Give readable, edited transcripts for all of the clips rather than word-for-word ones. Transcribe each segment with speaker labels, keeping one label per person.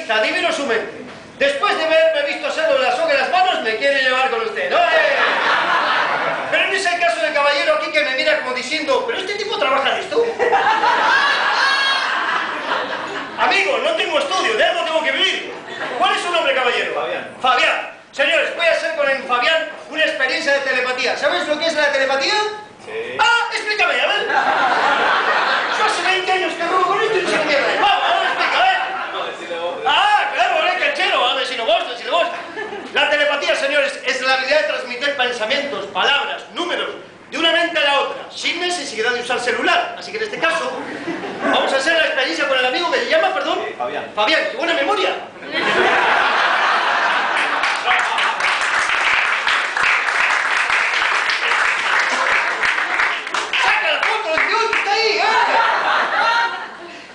Speaker 1: vista, adivino su mente. Después de haberme visto hacerlo de la soga en las manos, me quiere llevar con usted, ¿no? Pero no es el caso del caballero aquí que me mira como diciendo, ¿pero este tipo trabaja de esto? Amigo, no tengo estudio, de algo tengo que vivir. ¿Cuál es su nombre, caballero?
Speaker 2: Fabián.
Speaker 1: Fabián. Señores, voy a hacer con el Fabián una experiencia de telepatía. ¿Sabes lo que es la telepatía?
Speaker 2: Sí.
Speaker 1: ¡Ah! Explícame, a ver. Yo hace 20 años que robo con esto y no sé qué mierda. Vamos, a ver, explica, a ver.
Speaker 2: No, decirle vos.
Speaker 1: Ah, claro, vale, canchero. A ver, decirlo vos. La telepatía, señores, es la habilidad de transmitir pensamientos, palabras, números, de una mente a la otra, sin necesidad de usar celular. Así que en este caso, vamos a hacer la experiencia con el amigo que se llama, perdón.
Speaker 2: Sí, Fabián.
Speaker 1: Fabián, qué buena memoria. Saca la foto del tío que está ahí,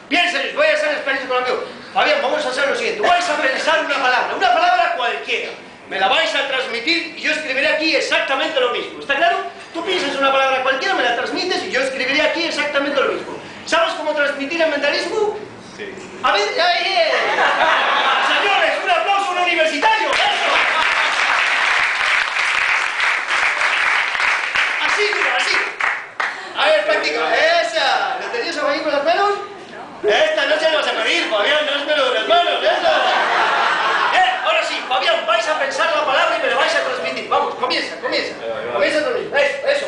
Speaker 1: Bien, señores, voy a hacer la experiencia con el amigo. Fabián, vamos a hacer lo siguiente. Vais a pensar una palabra cualquiera. Me la vais a transmitir y yo escribiré aquí exactamente lo mismo. ¿Está claro? Tú piensas una palabra cualquiera, me la transmites y yo escribiré aquí exactamente lo mismo. ¿Sabes cómo transmitir el mentalismo?
Speaker 2: Sí.
Speaker 1: A ver, señores, un aplauso a un universitario. ¡Eso! Así, mira, así. A ver, practica. Esa. ¿Le tenías ahí con las manos? Esta noche no vas a morir, Fabián, no es melo de las manos, eso. Ahora sí, Fabián, vais a pensar la palabra y me la vais a transmitir. Vamos, comienza. Comienza a transmitir. Eso.